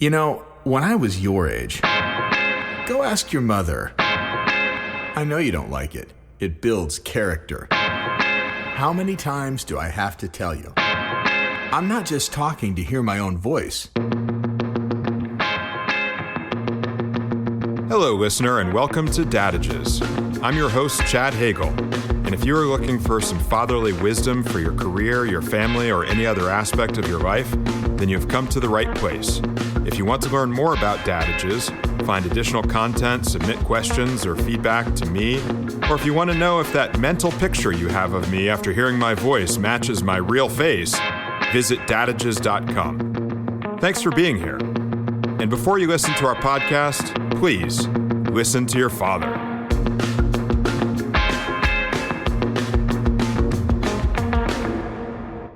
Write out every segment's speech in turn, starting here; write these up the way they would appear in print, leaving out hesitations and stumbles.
You know, when I was your age, go ask your mother. I know you don't like it. It builds character. How many times do I have to tell you? I'm not just talking to hear my own voice. Hello, listener, and welcome to Dadages. I'm your host, Chad Hagle, and if you are looking for some fatherly wisdom for your career, your family, or any other aspect of your life, then you've come to the right place. If you want to learn more about Dadages, find additional content, submit questions or feedback to me, or if you want to know if that mental picture you have of me after hearing my voice matches my real face, visit Dadages.com. Thanks for being here. And before you listen to our podcast, please listen to your father.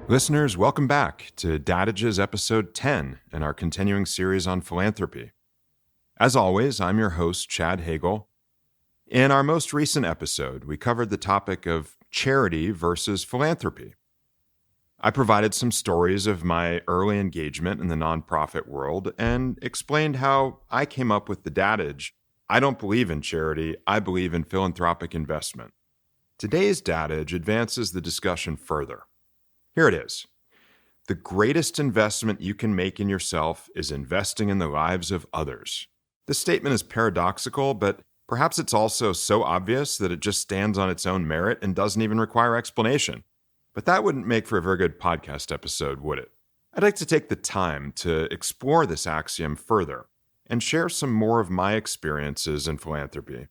Listeners, welcome back to Dadages episode 10 in our continuing series on philanthropy. As always, I'm your host, Chad Hagle. In our most recent episode, we covered the topic of charity versus philanthropy. I provided some stories of my early engagement in the nonprofit world and explained how I came up with the Dadage, I don't believe in charity, I believe in philanthropic investment. Today's Dadage advances the discussion further. Here it is. The greatest investment you can make in yourself is investing in the lives of others. This statement is paradoxical, but perhaps it's also so obvious that it just stands on its own merit and doesn't even require explanation. But that wouldn't make for a very good podcast episode, would it? I'd like to take the time to explore this axiom further and share some more of my experiences in philanthropy.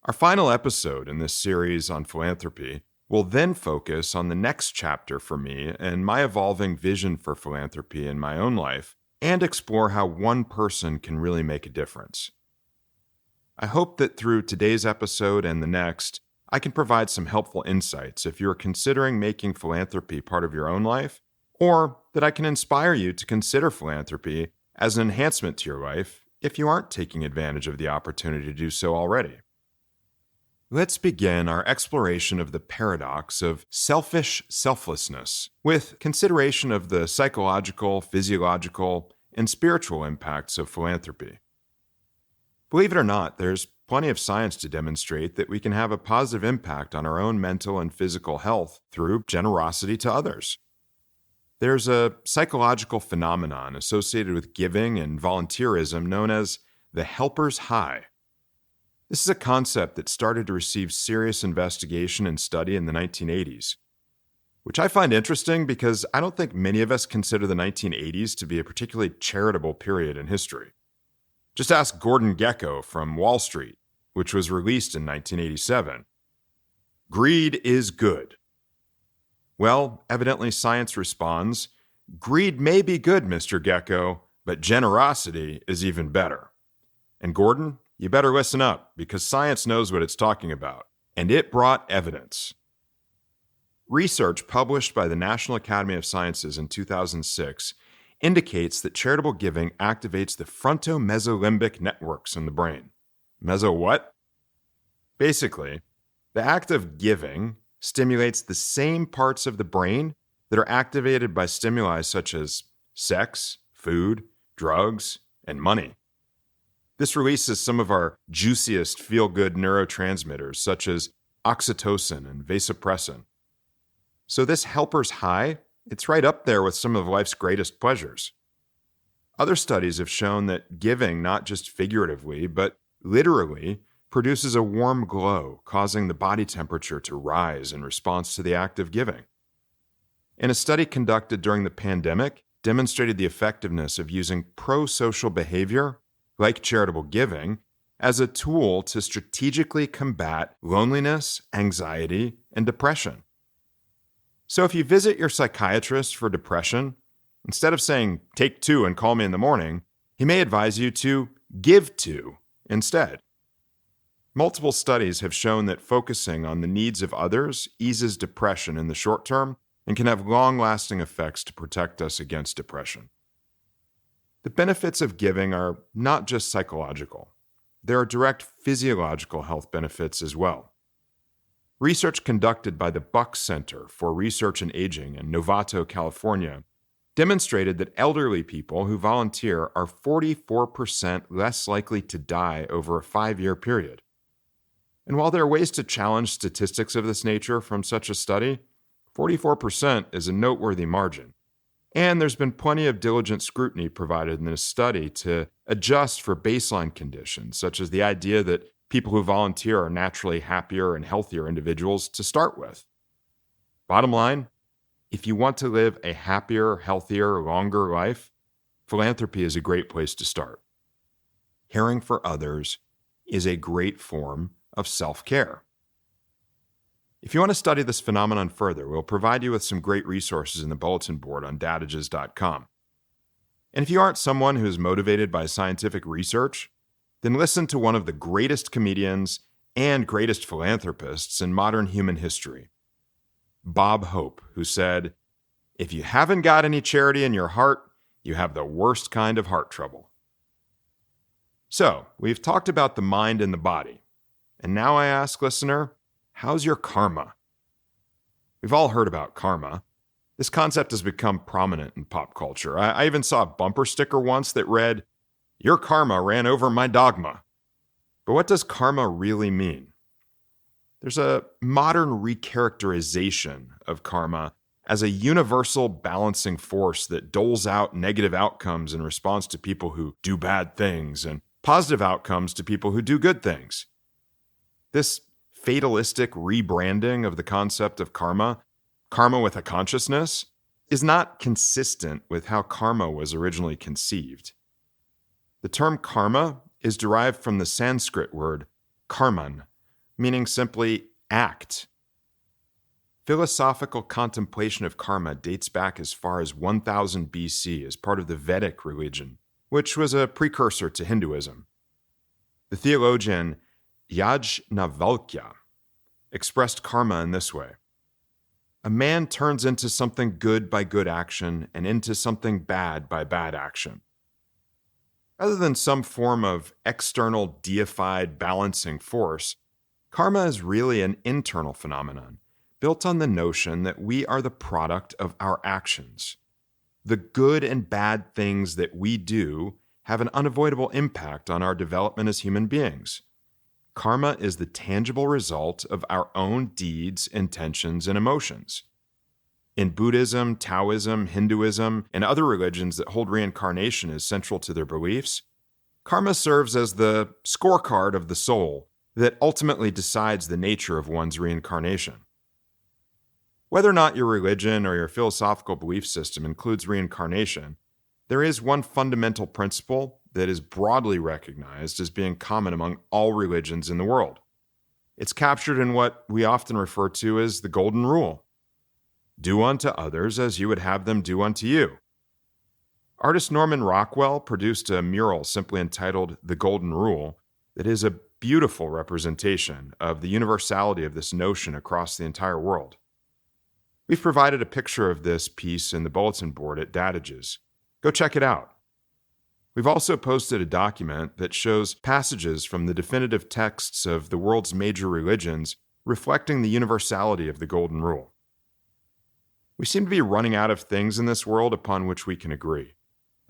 Our final episode in this series on philanthropy will then focus on the next chapter for me and my evolving vision for philanthropy in my own life, and explore how one person can really make a difference. I hope that through today's episode and the next, I can provide some helpful insights if you're considering making philanthropy part of your own life, or that I can inspire you to consider philanthropy as an enhancement to your life if you aren't taking advantage of the opportunity to do so already. Let's begin our exploration of the paradox of selfish selflessness with consideration of the psychological, physiological, and spiritual impacts of philanthropy. Believe it or not, there's plenty of science to demonstrate that we can have a positive impact on our own mental and physical health through generosity to others. There's a psychological phenomenon associated with giving and volunteerism known as the helper's high. This is a concept that started to receive serious investigation and study in the 1980s, which I find interesting because I don't think many of us consider the 1980s to be a particularly charitable period in history. Just ask Gordon Gekko from Wall Street, which was released in 1987. Greed is good. Well, evidently science responds, greed may be good, Mr. Gekko, but generosity is even better. And Gordon, you better listen up, because science knows what it's talking about, and it brought evidence. Research published by the National Academy of Sciences in 2006 indicates that charitable giving activates the frontomesolimbic networks in the brain. Meso what? Basically, the act of giving stimulates the same parts of the brain that are activated by stimuli such as sex, food, drugs, and money. This releases some of our juiciest feel-good neurotransmitters such as oxytocin and vasopressin. So this helper's high, it's right up there with some of life's greatest pleasures. Other studies have shown that giving, not just figuratively, but literally, produces a warm glow, causing the body temperature to rise in response to the act of giving. And a study conducted during the pandemic demonstrated the effectiveness of using pro-social behavior, like charitable giving, as a tool to strategically combat loneliness, anxiety, and depression. So if you visit your psychiatrist for depression, instead of saying, take 2 and call me in the morning, he may advise you to give 2 instead. Multiple studies have shown that focusing on the needs of others eases depression in the short term and can have long-lasting effects to protect us against depression. The benefits of giving are not just psychological. There are direct physiological health benefits as well. Research conducted by the Buck Center for Research in Aging in Novato, California, demonstrated that elderly people who volunteer are 44% less likely to die over a 5-year period. And while there are ways to challenge statistics of this nature from such a study, 44% is a noteworthy margin. And there's been plenty of diligent scrutiny provided in this study to adjust for baseline conditions, such as the idea that people who volunteer are naturally happier and healthier individuals to start with. Bottom line, if you want to live a happier, healthier, longer life, philanthropy is a great place to start. Caring for others is a great form of self-care. If you want to study this phenomenon further, we'll provide you with some great resources in the bulletin board on Dadages.com. And if you aren't someone who is motivated by scientific research, then listen to one of the greatest comedians and greatest philanthropists in modern human history, Bob Hope, who said, "If you haven't got any charity in your heart, you have the worst kind of heart trouble." So, we've talked about the mind and the body. And now I ask, listener, how's your karma? We've all heard about karma. This concept has become prominent in pop culture. I even saw a bumper sticker once that read, "Your karma ran over my dogma." But what does karma really mean? There's a modern recharacterization of karma as a universal balancing force that doles out negative outcomes in response to people who do bad things and positive outcomes to people who do good things. This fatalistic rebranding of the concept of karma with a consciousness, is not consistent with how karma was originally conceived. The term karma is derived from the Sanskrit word karman, meaning simply act. Philosophical contemplation of karma dates back as far as 1000 BC as part of the Vedic religion, which was a precursor to Hinduism. The theologian Yajnavalkya expressed karma in this way: a man turns into something good by good action and into something bad by bad action. Rather than some form of external deified balancing force, karma is really an internal phenomenon built on the notion that we are the product of our actions. The good and bad things that we do have an unavoidable impact on our development as human beings. Karma is the tangible result of our own deeds, intentions, and emotions. In Buddhism, Taoism, Hinduism, and other religions that hold reincarnation as central to their beliefs, karma serves as the scorecard of the soul that ultimately decides the nature of one's reincarnation. Whether or not your religion or your philosophical belief system includes reincarnation, there is one fundamental principle that is broadly recognized as being common among all religions in the world. It's captured in what we often refer to as the Golden Rule. Do unto others as you would have them do unto you. Artist Norman Rockwell produced a mural simply entitled The Golden Rule that is a beautiful representation of the universality of this notion across the entire world. We've provided a picture of this piece in the bulletin board at Dadages. Go check it out. We've also posted a document that shows passages from the definitive texts of the world's major religions reflecting the universality of the Golden Rule. We seem to be running out of things in this world upon which we can agree.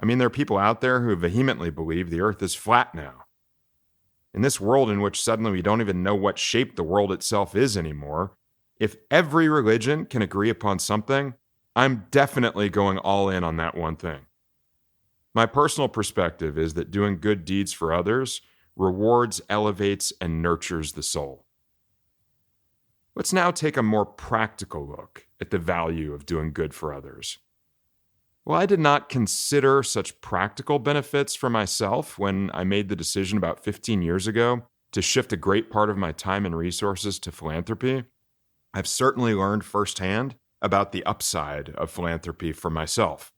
I mean, there are people out there who vehemently believe the earth is flat now. In this world in which suddenly we don't even know what shape the world itself is anymore, if every religion can agree upon something, I'm definitely going all in on that one thing. My personal perspective is that doing good deeds for others rewards, elevates, and nurtures the soul. Let's now take a more practical look at the value of doing good for others. Well, I did not consider such practical benefits for myself when I made the decision about 15 years ago to shift a great part of my time and resources to philanthropy. I've certainly learned firsthand about the upside of philanthropy for myself.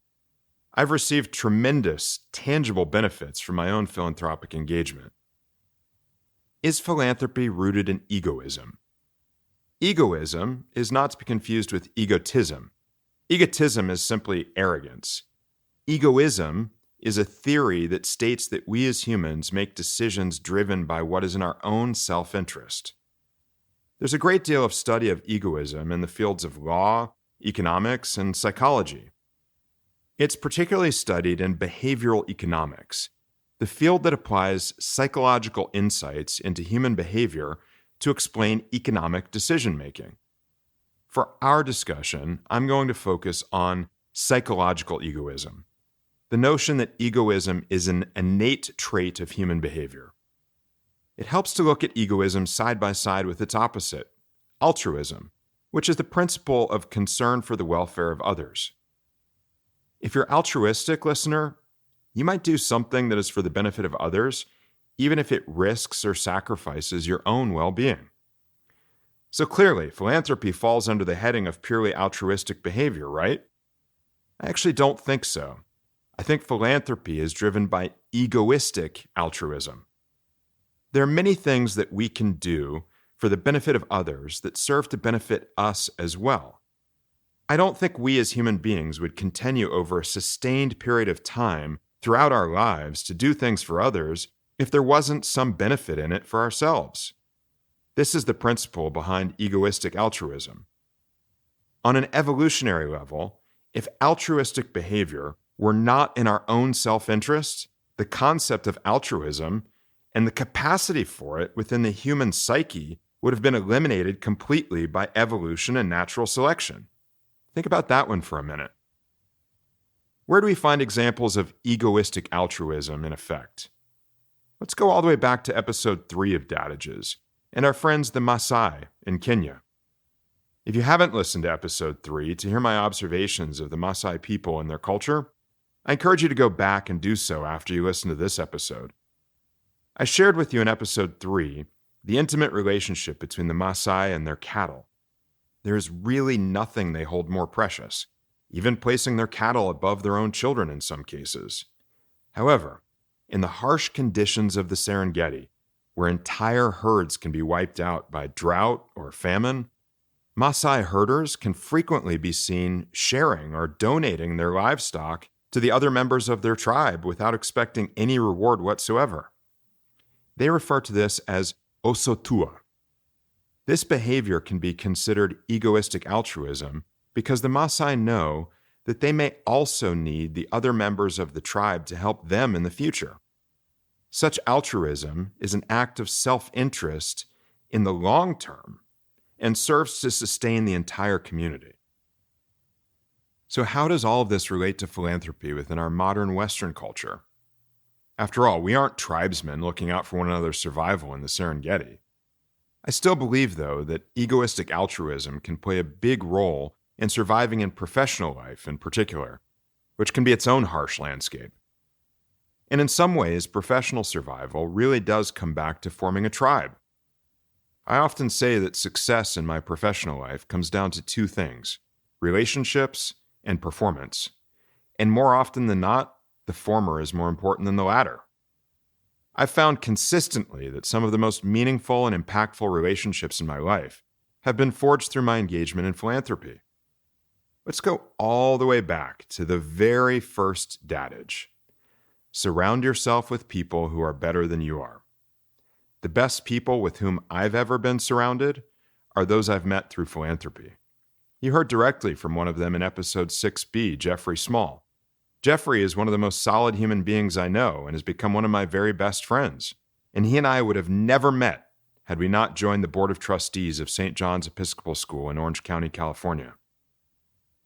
I've received tremendous, tangible benefits from my own philanthropic engagement. Is philanthropy rooted in egoism? Egoism is not to be confused with egotism. Egotism is simply arrogance. Egoism is a theory that states that we as humans make decisions driven by what is in our own self-interest. There's a great deal of study of egoism in the fields of law, economics, and psychology. It's particularly studied in behavioral economics, the field that applies psychological insights into human behavior to explain economic decision-making. For our discussion, I'm going to focus on psychological egoism, the notion that egoism is an innate trait of human behavior. It helps to look at egoism side by side with its opposite, altruism, which is the principle of concern for the welfare of others. If you're altruistic, listener, you might do something that is for the benefit of others, even if it risks or sacrifices your own well-being. So clearly, philanthropy falls under the heading of purely altruistic behavior, right? I actually don't think so. I think philanthropy is driven by egoistic altruism. There are many things that we can do for the benefit of others that serve to benefit us as well. I don't think we as human beings would continue over a sustained period of time throughout our lives to do things for others if there wasn't some benefit in it for ourselves. This is the principle behind egoistic altruism. On an evolutionary level, if altruistic behavior were not in our own self-interest, the concept of altruism and the capacity for it within the human psyche would have been eliminated completely by evolution and natural selection. Think about that one for a minute. Where do we find examples of egoistic altruism in effect? Let's go all the way back to episode 3 of Dadages and our friends the Maasai in Kenya. If you haven't listened to episode 3 to hear my observations of the Maasai people and their culture, I encourage you to go back and do so after you listen to this episode. I shared with you in episode 3 the intimate relationship between the Maasai and their cattle. There is really nothing they hold more precious, even placing their cattle above their own children in some cases. However, in the harsh conditions of the Serengeti, where entire herds can be wiped out by drought or famine, Maasai herders can frequently be seen sharing or donating their livestock to the other members of their tribe without expecting any reward whatsoever. They refer to this as osotua. This behavior can be considered egoistic altruism because the Maasai know that they may also need the other members of the tribe to help them in the future. Such altruism is an act of self-interest in the long term and serves to sustain the entire community. So how does all of this relate to philanthropy within our modern Western culture? After all, we aren't tribesmen looking out for one another's survival in the Serengeti. I still believe, though, that egoistic altruism can play a big role in surviving in professional life in particular, which can be its own harsh landscape. And in some ways, professional survival really does come back to forming a tribe. I often say that success in my professional life comes down to two things: relationships and performance. And more often than not, the former is more important than the latter. I've found consistently that some of the most meaningful and impactful relationships in my life have been forged through my engagement in philanthropy. Let's go all the way back to the very first Dadage. Surround yourself with people who are better than you are. The best people with whom I've ever been surrounded are those I've met through philanthropy. You heard directly from one of them in episode 6B, Jeffrey Small. Jeffrey is one of the most solid human beings I know and has become one of my very best friends. And he and I would have never met had we not joined the Board of Trustees of St. John's Episcopal School in Orange County, California.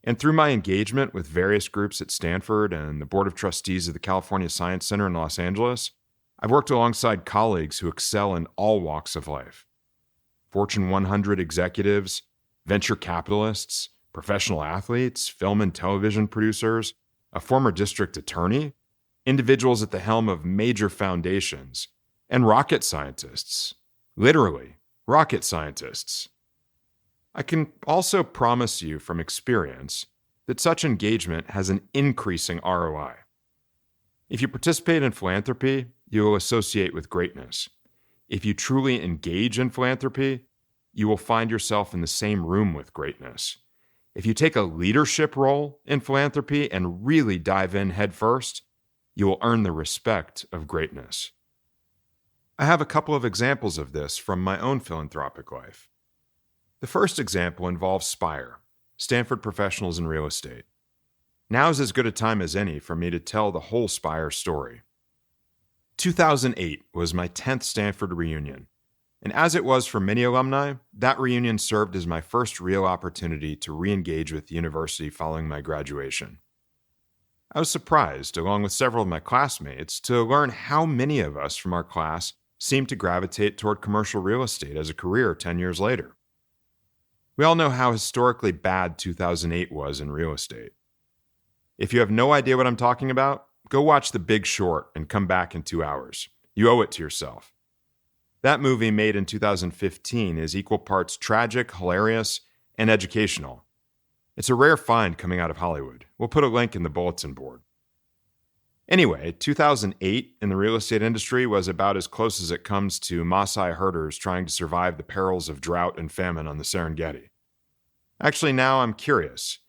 And through my engagement with various groups at Stanford and the Board of Trustees of the California Science Center in Los Angeles, I've worked alongside colleagues who excel in all walks of life. Fortune 100 executives, venture capitalists, professional athletes, film and television producers, a former district attorney, individuals at the helm of major foundations, and rocket scientists. Literally, rocket scientists. I can also promise you from experience that such engagement has an increasing ROI. If you participate in philanthropy, you will associate with greatness. If you truly engage in philanthropy, you will find yourself in the same room with greatness. If you take a leadership role in philanthropy and really dive in headfirst, you will earn the respect of greatness. I have a couple of examples of this from my own philanthropic life. The first example involves Spire, Stanford Professionals in Real Estate. Now's as good a time as any for me to tell the whole Spire story. 2008 was my 10th Stanford reunion, and as it was for many alumni, that reunion served as my first real opportunity to re-engage with the university following my graduation. I was surprised, along with several of my classmates, to learn how many of us from our class seemed to gravitate toward commercial real estate as a career 10 years later. We all know how historically bad 2008 was in real estate. If you have no idea what I'm talking about, go watch The Big Short and come back in 2 hours. You owe it to yourself. That movie, made in 2015, is equal parts tragic, hilarious, and educational. It's a rare find coming out of Hollywood. We'll put a link in the bulletin board. Anyway, 2008 in the real estate industry was about as close as it comes to Maasai herders trying to survive the perils of drought and famine on the Serengeti. Actually, now I'm curious.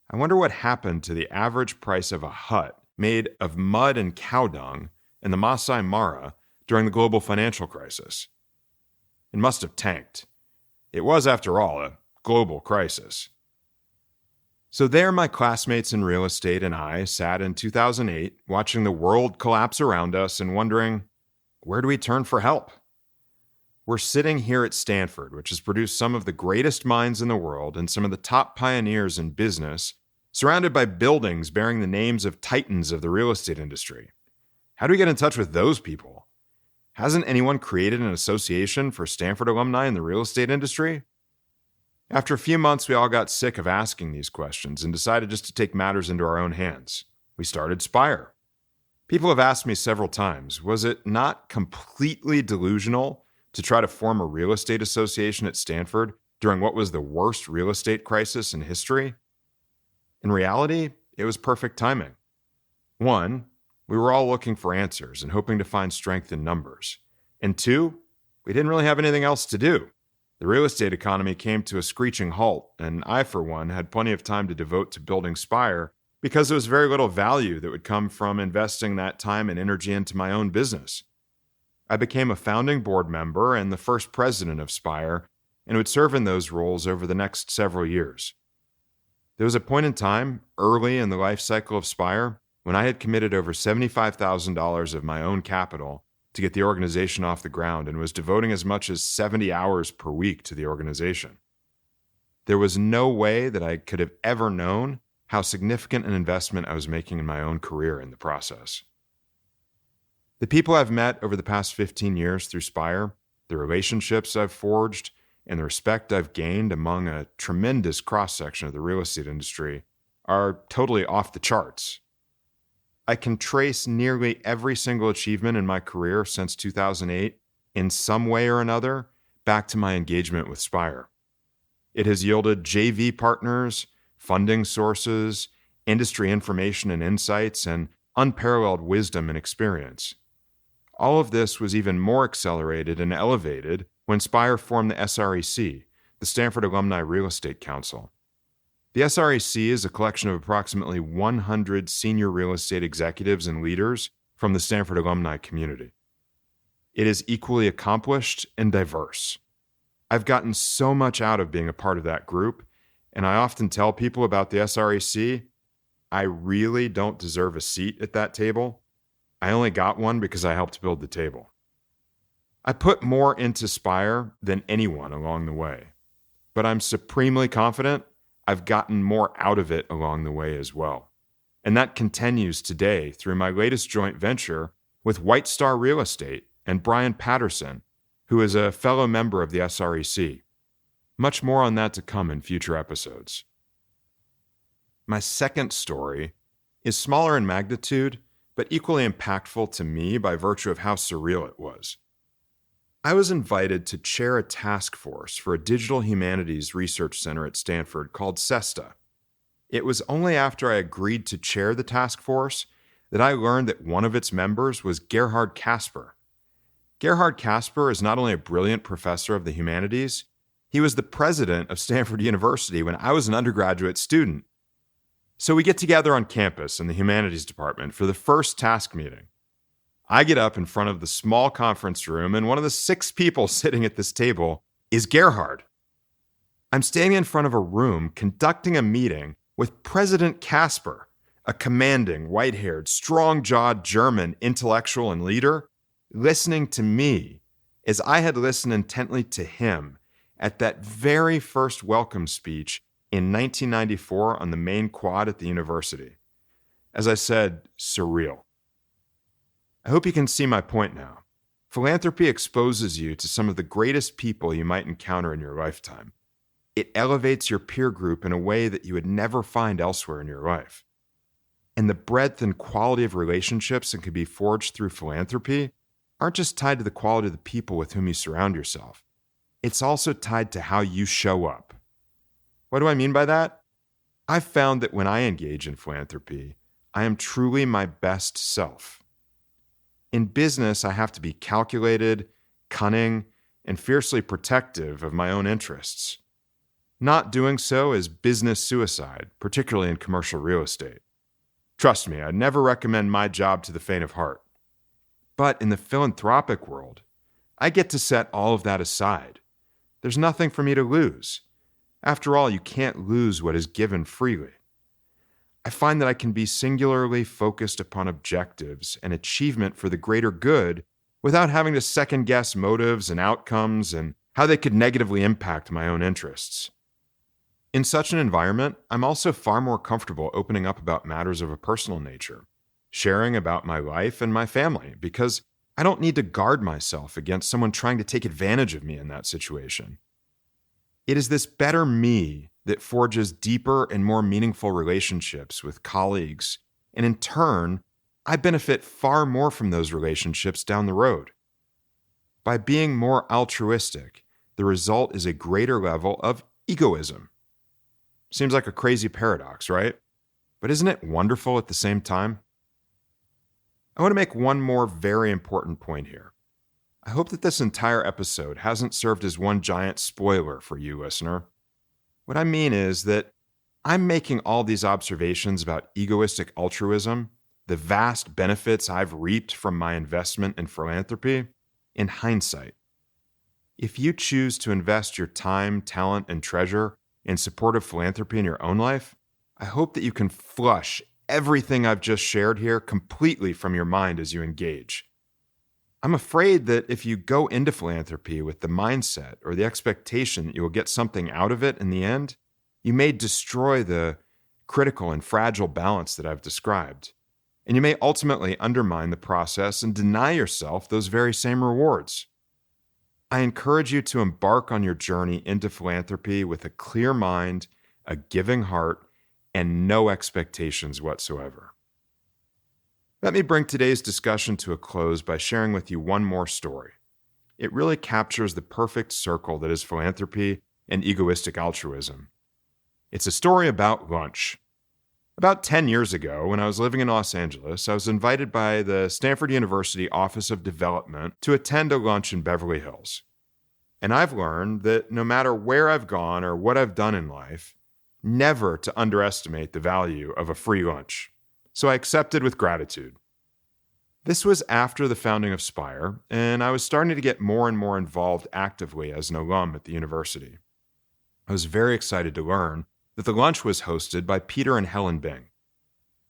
I wonder what happened to the average price of a hut made of mud and cow dung in the Masai Mara during the global financial crisis. It must have tanked. It was, after all, a global crisis. So there my classmates in real estate and I sat in 2008 watching the world collapse around us and wondering, where do we turn for help? We're sitting here at Stanford, which has produced some of the greatest minds in the world and some of the top pioneers in business, surrounded by buildings bearing the names of titans of the real estate industry. How do we get in touch with those people? Hasn't anyone created an association for Stanford alumni in the real estate industry? After a few months, we all got sick of asking these questions and decided just to take matters into our own hands. We started Spire. People have asked me several times, was it not completely delusional to try to form a real estate association at Stanford during what was the worst real estate crisis in history? In reality, it was perfect timing. One, we were all looking for answers and hoping to find strength in numbers. And two, we didn't really have anything else to do. The real estate economy came to a screeching halt, and I, for one, had plenty of time to devote to building Spire because there was very little value that would come from investing that time and energy into my own business. I became a founding board member and the first president of Spire, and would serve in those roles over the next several years. There was a point in time, early in the life cycle of Spire, when I had committed over $75,000 of my own capital to get the organization off the ground and was devoting as much as 70 hours per week to the organization. There was no way that I could have ever known how significant an investment I was making in my own career in the process. The people I've met over the past 15 years through Spire, the relationships I've forged, and the respect I've gained among a tremendous cross-section of the real estate industry are totally off the charts. I can trace nearly every single achievement in my career since 2008, in some way or another, back to my engagement with Spire. It has yielded JV partners, funding sources, industry information and insights, and unparalleled wisdom and experience. All of this was even more accelerated and elevated when Spire formed the SREC, the Stanford Alumni Real Estate Council. The SREC is a collection of approximately 100 senior real estate executives and leaders from the Stanford alumni community. It is equally accomplished and diverse. I've gotten so much out of being a part of that group, and I often tell people about the SREC, I really don't deserve a seat at that table. I only got one because I helped build the table. I put more into Spire than anyone along the way, but I'm supremely confident I've gotten more out of it along the way as well. And that continues today through my latest joint venture with White Star Real Estate and Brian Patterson, who is a fellow member of the SREC. Much more on that to come in future episodes. My second story is smaller in magnitude, but equally impactful to me by virtue of how surreal it was. I was invited to chair a task force for a digital humanities research center at Stanford called CESTA. It was only after I agreed to chair the task force that I learned that one of its members was Gerhard Casper. Gerhard Casper is not only a brilliant professor of the humanities, he was the president of Stanford University when I was an undergraduate student. So we get together on campus in the humanities department for the first task meeting. I get up in front of the small conference room, and one of the 6 people sitting at this table is Gerhard. I'm standing in front of a room conducting a meeting with President Casper, a commanding, white-haired, strong-jawed German intellectual and leader, listening to me as I had listened intently to him at that very first welcome speech in 1994 on the main quad at the university. As I said, surreal. I hope you can see my point now. Philanthropy exposes you to some of the greatest people you might encounter in your lifetime. It elevates your peer group in a way that you would never find elsewhere in your life. And the breadth and quality of relationships that can be forged through philanthropy aren't just tied to the quality of the people with whom you surround yourself. It's also tied to how you show up. What do I mean by that? I've found that when I engage in philanthropy, I am truly my best self. In business, I have to be calculated, cunning, and fiercely protective of my own interests. Not doing so is business suicide, particularly in commercial real estate. Trust me, I'd never recommend my job to the faint of heart. But in the philanthropic world, I get to set all of that aside. There's nothing for me to lose. After all, you can't lose what is given freely. I find that I can be singularly focused upon objectives and achievement for the greater good without having to second-guess motives and outcomes and how they could negatively impact my own interests. In such an environment, I'm also far more comfortable opening up about matters of a personal nature, sharing about my life and my family, because I don't need to guard myself against someone trying to take advantage of me in that situation. It is this better me that forges deeper and more meaningful relationships with colleagues, and in turn, I benefit far more from those relationships down the road. By being more altruistic, the result is a greater level of egoism. Seems like a crazy paradox, right? But isn't it wonderful at the same time? I want to make one more very important point here. I hope that this entire episode hasn't served as one giant spoiler for you, listener. What I mean is that I'm making all these observations about egoistic altruism, the vast benefits I've reaped from my investment in philanthropy, in hindsight. If you choose to invest your time, talent, and treasure in support of philanthropy in your own life, I hope that you can flush everything I've just shared here completely from your mind as you engage. I'm afraid that if you go into philanthropy with the mindset or the expectation that you will get something out of it in the end, you may destroy the critical and fragile balance that I've described. And you may ultimately undermine the process and deny yourself those very same rewards. I encourage you to embark on your journey into philanthropy with a clear mind, a giving heart, and no expectations whatsoever. Let me bring today's discussion to a close by sharing with you one more story. It really captures the perfect circle that is philanthropy and egoistic altruism. It's a story about lunch. About 10 years ago, when I was living in Los Angeles, I was invited by the Stanford University Office of Development to attend a lunch in Beverly Hills. And I've learned that no matter where I've gone or what I've done in life, never to underestimate the value of a free lunch. So I accepted with gratitude. This was after the founding of Spire, and I was starting to get more and more involved actively as an alum at the university. I was very excited to learn that the lunch was hosted by Peter and Helen Bing.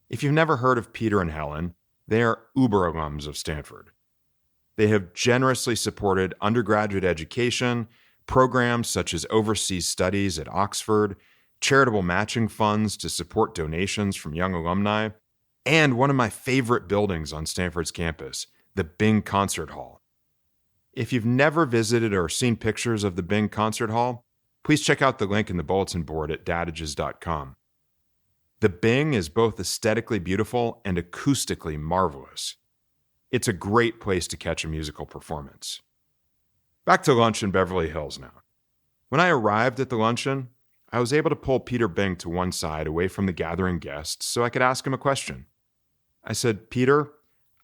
If you've never heard of Peter and Helen, they are uber alums of Stanford. They have generously supported undergraduate education, programs such as overseas studies at Oxford, charitable matching funds to support donations from young alumni, and one of my favorite buildings on Stanford's campus, the Bing Concert Hall. If you've never visited or seen pictures of the Bing Concert Hall, please check out the link in the bulletin board at dadages.com. The Bing is both aesthetically beautiful and acoustically marvelous. It's a great place to catch a musical performance. Back to lunch in Beverly Hills now. When I arrived at the luncheon, I was able to pull Peter Bing to one side away from the gathering guests so I could ask him a question. I said, "Peter,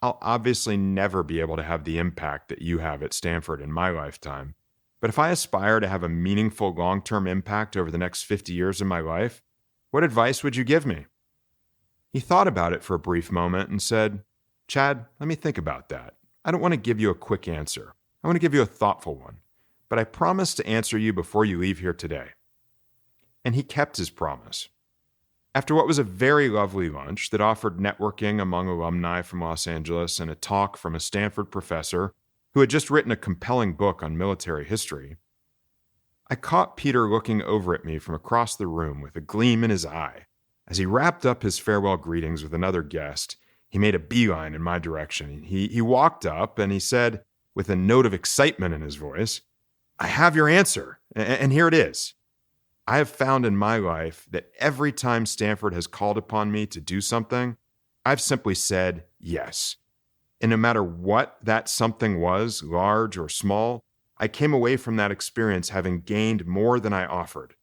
I'll obviously never be able to have the impact that you have at Stanford in my lifetime. But if I aspire to have a meaningful long-term impact over the next 50 years of my life, what advice would you give me?" He thought about it for a brief moment and said, "Chad, let me think about that. I don't want to give you a quick answer. I want to give you a thoughtful one. But I promise to answer you before you leave here today." And he kept his promise. After what was a very lovely lunch that offered networking among alumni from Los Angeles and a talk from a Stanford professor who had just written a compelling book on military history, I caught Peter looking over at me from across the room with a gleam in his eye. As he wrapped up his farewell greetings with another guest, he made a beeline in my direction. He walked up and he said, with a note of excitement in his voice, "I have your answer, and here it is. I have found in my life that every time Stanford has called upon me to do something, I've simply said yes. And no matter what that something was, large or small, I came away from that experience having gained more than I offered.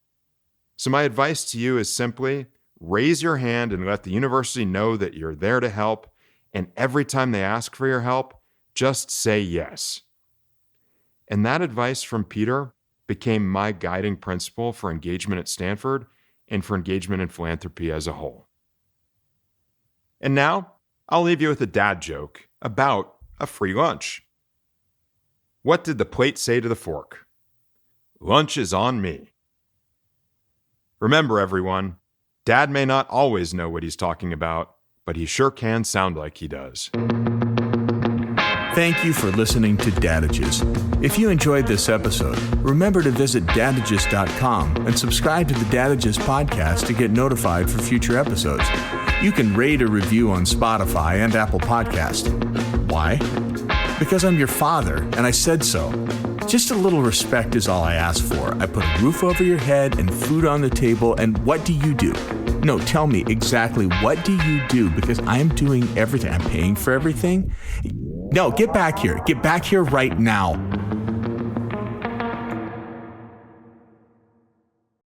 So my advice to you is simply raise your hand and let the university know that you're there to help, and every time they ask for your help, just say yes." And that advice from Peter became my guiding principle for engagement at Stanford and for engagement in philanthropy as a whole. And now, I'll leave you with a dad joke about a free lunch. What did the plate say to the fork? "Lunch is on me." Remember, everyone, Dad may not always know what he's talking about, but he sure can sound like he does. Thank you for listening to Dadages. If you enjoyed this episode, remember to visit Dadages.com and subscribe to the Dadages podcast to get notified for future episodes. You can rate or review on Spotify and Apple Podcast. Why? Because I'm your father, and I said so. Just a little respect is all I ask for. I put a roof over your head and food on the table, and what do you do? No, tell me exactly what do you do, because I'm doing everything. I'm paying for everything. No, get back here. Get back here right now.